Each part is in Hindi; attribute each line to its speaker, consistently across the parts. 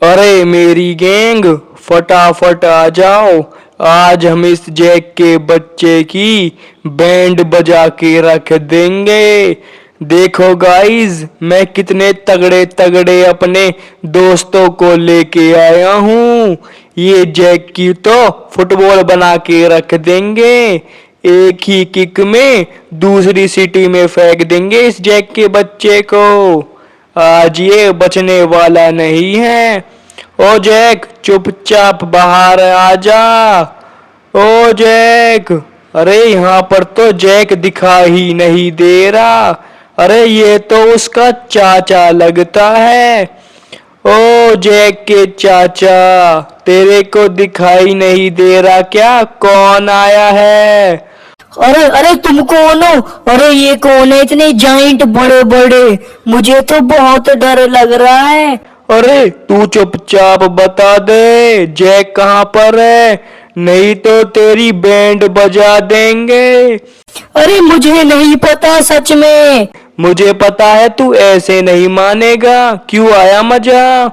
Speaker 1: अरे मेरी गैंग, फटाफट आ जाओ। आज हम इस जैक के बच्चे की बैंड बजा के रख देंगे। देखो गाइस, मैं कितने तगड़े तगड़े अपने दोस्तों को लेके आया हूँ। ये जैक की तो फुटबॉल बना के रख देंगे। एक ही किक में दूसरी सिटी में फेंक देंगे इस जैक के बच्चे को। आज ये बचने वाला नहीं है। ओ जैक, चुपचाप बाहर आ जा। ओ जैक। अरे यहाँ पर तो जैक दिखा ही नहीं दे रहा। अरे ये तो उसका चाचा लगता है। ओ जैक के चाचा, तेरे को दिखाई नहीं दे रहा क्या कौन आया है?
Speaker 2: अरे अरे तुम कौन हो? अरे ये कौन है इतने जाइंट बड़े बड़े? मुझे तो बहुत डर लग रहा है।
Speaker 1: अरे तू चुपचाप बता दे जैक कहाँ पर है, नहीं तो तेरी बैंड बजा देंगे।
Speaker 2: अरे मुझे नहीं पता सच में।
Speaker 1: मुझे पता है तू ऐसे नहीं मानेगा। क्यों आया मजा?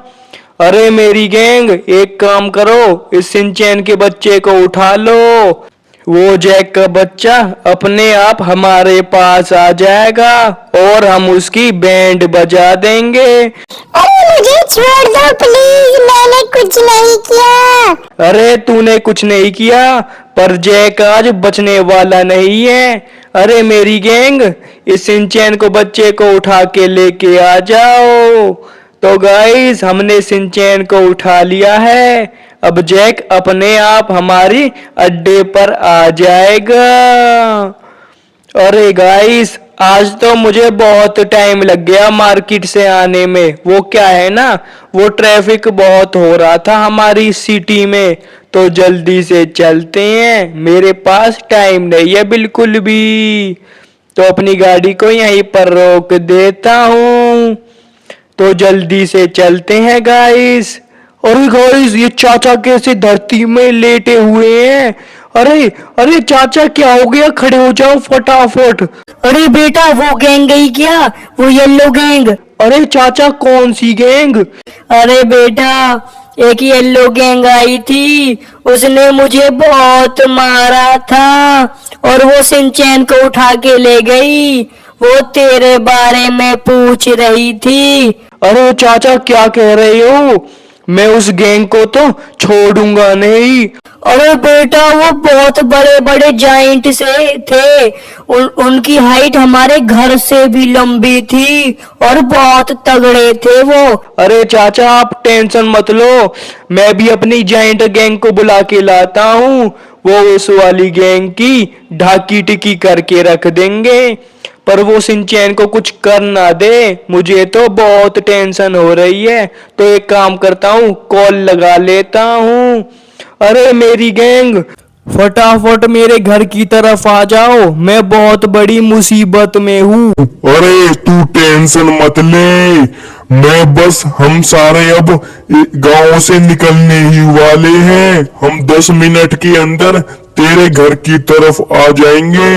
Speaker 1: अरे मेरी गैंग, एक काम करो, इस सिंचैन के बच्चे को उठा लो। वो जैक का बच्चा अपने आप हमारे पास आ जाएगा और हम उसकी बैंड बजा देंगे।
Speaker 3: अरे मुझे छोड़ दो प्लीज, मैंने कुछ नहीं किया।
Speaker 1: अरे तूने कुछ नहीं किया, पर जैक आज बचने वाला नहीं है। अरे मेरी गैंग, इस सिंचैन को बच्चे को उठा के लेके आ जाओ। तो गाइस, हमने सिंचैन को उठा लिया है। अब जैक अपने आप हमारी अड्डे पर आ जाएगा। अरे गाइस, आज तो मुझे बहुत टाइम लग गया मार्केट से आने में। वो क्या है ना, वो ट्रैफिक बहुत हो रहा था हमारी सिटी में, तो जल्दी से चलते हैं। मेरे पास टाइम नहीं है बिल्कुल भी, तो अपनी गाड़ी को यहीं पर रोक देता हूँ। तो जल्दी से चलते हैं गाइस। अरे गाइस, ये चाचा कैसे धरती में लेटे हुए हैं? अरे अरे चाचा, क्या हो गया? खड़े हो जाओ फटाफट।
Speaker 2: अरे बेटा, वो गैंग गई क्या? वो येलो गैंग?
Speaker 1: अरे चाचा, कौन सी गैंग?
Speaker 2: अरे बेटा, एक येलो गैंग आई थी, उसने मुझे बहुत मारा था और वो सिंचैन को उठा के ले गई। वो तेरे बारे में पूछ रही थी।
Speaker 1: अरे चाचा, क्या कह रहे हो? मैं उस गैंग को तो छोड़ूंगा नहीं।
Speaker 2: अरे बेटा, वो बहुत बड़े बड़े जाइंट से थे। उनकी हाइट हमारे घर से भी लंबी थी और बहुत तगड़े थे वो।
Speaker 1: अरे चाचा, आप टेंशन मत लो, मैं भी अपनी जाइंट गैंग को बुला के लाता हूँ। वो उस वाली गैंग की ढाकी टिकी करके रख देंगे, पर वो सिंचैन को कुछ कर ना दे। मुझे तो बहुत टेंशन हो रही है, तो एक काम करता हूँ, कॉल लगा लेता हूँ। अरे मेरी गैंग, फटाफट मेरे घर की तरफ आ जाओ, मैं बहुत बड़ी मुसीबत में हूँ।
Speaker 4: अरे तू टेंशन मत ले, मैं बस हम सारे अब गांव से निकलने ही वाले हैं। हम 10 मिनट के अंदर तेरे घर की तरफ आ जाएंगे।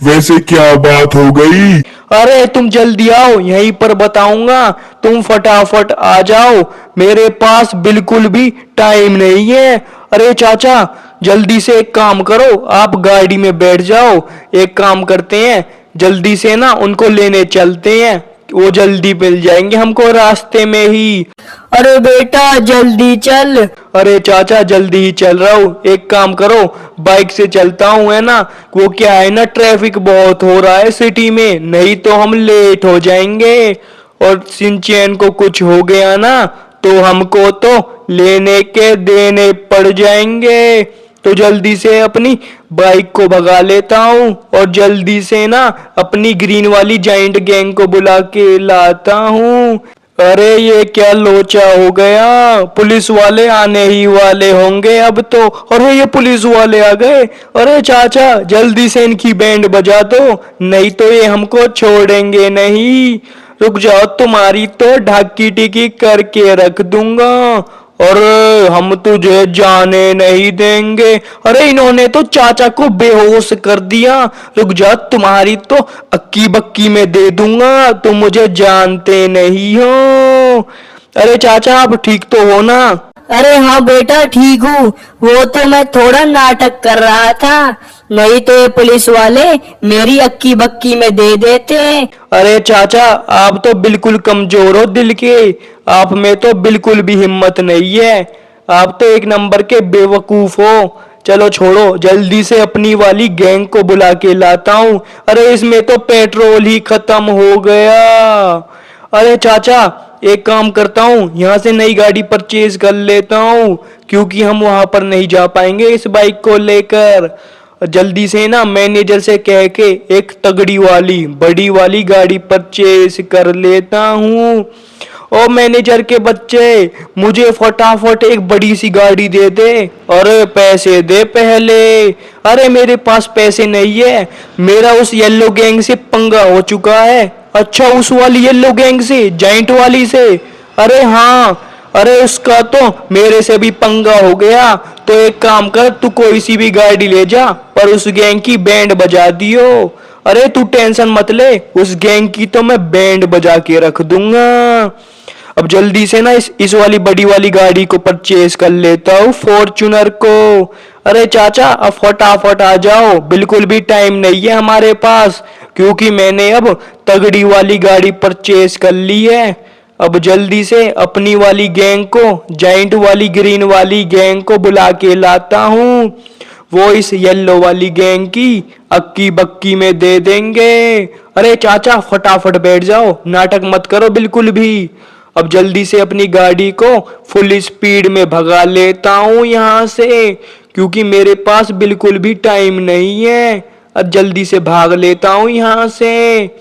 Speaker 4: वैसे क्या बात हो गई?
Speaker 1: अरे तुम जल्दी आओ, यहीं पर बताऊंगा, तुम फटाफट आ जाओ। मेरे पास बिल्कुल भी टाइम नहीं है। अरे चाचा, जल्दी से एक काम करो, आप गाड़ी में बैठ जाओ। एक काम करते हैं, जल्दी से ना उनको लेने चलते हैं, वो जल्दी मिल जाएंगे हमको रास्ते में ही।
Speaker 2: अरे बेटा, जल्दी चल।
Speaker 1: अरे चाचा, जल्दी ही चल रहा हूँ। एक काम करो, बाइक से चलता हूँ, है ना। वो क्या है ना, ट्रैफिक बहुत हो रहा है सिटी में, नहीं तो हम लेट हो जाएंगे। और सिंचैन को कुछ हो गया ना, तो हमको तो लेने के देने पड़ जाएंगे। तो जल्दी से अपनी बाइक को भगा लेता हूँ और जल्दी से ना अपनी ग्रीन वाली जाइंट गैंग को बुला के लाता हूँ। अरे ये क्या लोचा हो गया, पुलिस वाले आने ही वाले होंगे अब तो। अरे ये पुलिस वाले आ गए। अरे चाचा, जल्दी से इनकी बैंड बजा दो, नहीं तो ये हमको छोड़ेंगे नहीं। रुक जाओ, तुम्हारी तो ढाकी टिकी करके रख दूंगा और हम तुझे जाने नहीं देंगे। अरे इन्होंने तो चाचा को बेहोश कर दिया। रुक जा, तुम्हारी तो अक्की बक्की में दे दूंगा, तुम मुझे जानते नहीं हो। अरे चाचा आप ठीक तो हो ना?
Speaker 2: अरे हाँ बेटा ठीक हूँ। वो तो मैं थोड़ा नाटक कर रहा था, नहीं तो ये पुलिस वाले मेरी अक्की बक्की में दे देते।
Speaker 1: अरे चाचा आप तो बिल्कुल कमजोर हो दिल के, आप में तो बिल्कुल भी हिम्मत नहीं है, आप तो एक नंबर के बेवकूफ हो। चलो छोड़ो, जल्दी से अपनी वाली गैंग को बुला के लाता हूँ। अरे इसमें तो पेट्रोल ही खत्म हो गया। अरे चाचा एक काम करता हूँ, यहाँ से नई गाड़ी परचेज कर लेता हूँ, क्योंकि हम वहां पर नहीं जा पाएंगे इस बाइक को लेकर। जल्दी से ना मैनेजर से कह के एक तगड़ी वाली बड़ी वाली गाड़ी परचेज कर लेता हूँ। ओ मैनेजर के बच्चे, मुझे फटाफट एक बड़ी सी गाड़ी दे दे। अरे पैसे दे पहले। अरे मेरे पास पैसे नहीं है, मेरा उस येलो गैंग से पंगा हो चुका है। अच्छा उस वाली येलो गैंग से, जाइंट वाली से? अरे हाँ, अरे उसका तो मेरे से भी पंगा हो गया। तो एक काम कर, तू कोई सी भी गाड़ी ले जा पर उस गैंग की बैंड बजा दियो। अरे तू टेंशन मत ले, उस गैंग की तो मैं बैंड बजा के रख दूंगा। अब जल्दी से ना इस वाली बड़ी वाली गाड़ी को परचेज कर लेता हूँ, फॉर्च्यूनर को। अरे चाचा अब फटाफट आ जाओ, बिल्कुल भी टाइम नहीं है हमारे पास, क्योंकि मैंने अब तगड़ी वाली गाड़ी परचेज कर ली है। अब जल्दी से अपनी वाली गैंग को, जाइंट वाली ग्रीन वाली गैंग को बुला के लाता हूँ। वो इस येलो वाली गैंग की अक्की बक्की में दे देंगे। अरे चाचा फटाफट बैठ जाओ, नाटक मत करो बिल्कुल भी। अब जल्दी से अपनी गाड़ी को फुल स्पीड में भगा लेता हूँ यहाँ से, क्योंकि मेरे पास बिल्कुल भी टाइम नहीं है। अब जल्दी से भाग लेता हूँ यहाँ से।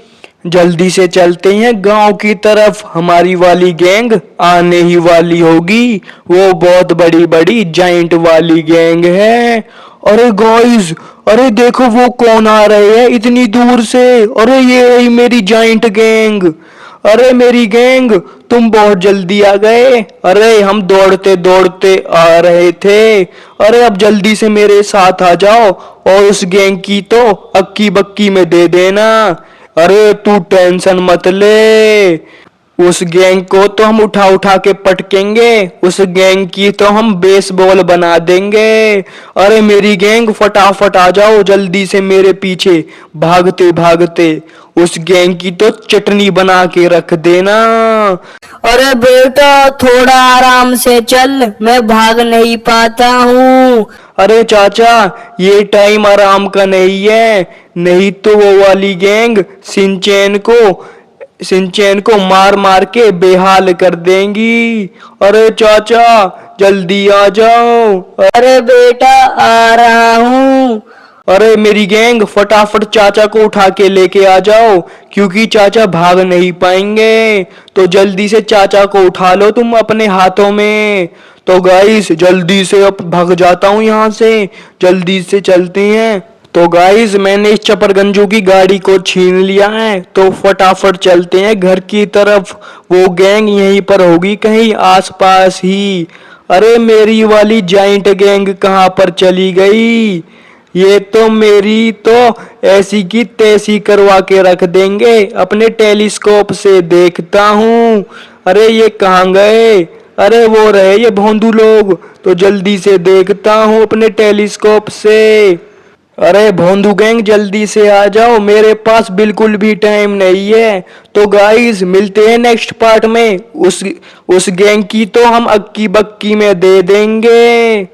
Speaker 1: जल्दी से चलते हैं गांव की तरफ, हमारी वाली गैंग आने ही वाली होगी। वो बहुत बड़ी बड़ी जाइंट वाली गैंग है। अरे गाइस, अरे देखो वो कौन आ रहे हैं इतनी दूर से। अरे ये रही मेरी जाइंट गैंग। अरे मेरी गैंग तुम बहुत जल्दी आ गए। अरे हम दौड़ते दौड़ते आ रहे थे। अरे अब जल्दी से मेरे साथ आ जाओ और उस गैंग की तो अक्की बक्की में दे देना। अरे तू टेंशन मत ले, उस गैंग को तो हम उठा उठा के पटकेंगे, उस गैंग की तो हम बेसबॉल बना देंगे। अरे मेरी गैंग फटाफट आ जाओ जल्दी से मेरे पीछे, भागते भागते उस गैंग की तो चटनी बना के रख देना।
Speaker 2: अरे बेटा थोड़ा आराम से चल, मैं भाग नहीं पाता हूँ।
Speaker 1: अरे चाचा ये टाइम आराम का नहीं है, नहीं तो वो वाली गैंग सिंचैन को मार मार के बेहाल कर देंगी। अरे चाचा जल्दी आ जाओ।
Speaker 2: अरे बेटा आ रहा हूँ।
Speaker 1: अरे मेरी गैंग फटाफट चाचा को उठा के लेके आ जाओ, क्योंकि चाचा भाग नहीं पाएंगे। तो जल्दी से चाचा को उठा लो तुम अपने हाथों में। तो गाइस जल्दी से अब भाग जाता हूँ यहाँ से, जल्दी से चलते हैं। तो गाइस मैंने इस चपरगंजू की गाड़ी को छीन लिया है, तो फटाफट चलते हैं घर की तरफ। वो गैंग यहीं पर होगी कहीं आसपास ही। अरे मेरी वाली जाइंट गैंग कहाँ पर चली गई? ये तो मेरी तो ऐसी की तैसी करवा के रख देंगे, अपने टेलीस्कोप से देखता हूँ। अरे ये कहाँ गए? अरे वो रहे ये भोंदू लोग, तो जल्दी से देखता हूँ अपने टेलीस्कोप से। अरे भोंदू गैंग जल्दी से आ जाओ, मेरे पास बिल्कुल भी टाइम नहीं है। तो गाइस मिलते हैं नेक्स्ट पार्ट में, उस गैंग की तो हम अक्की बक्की में दे देंगे।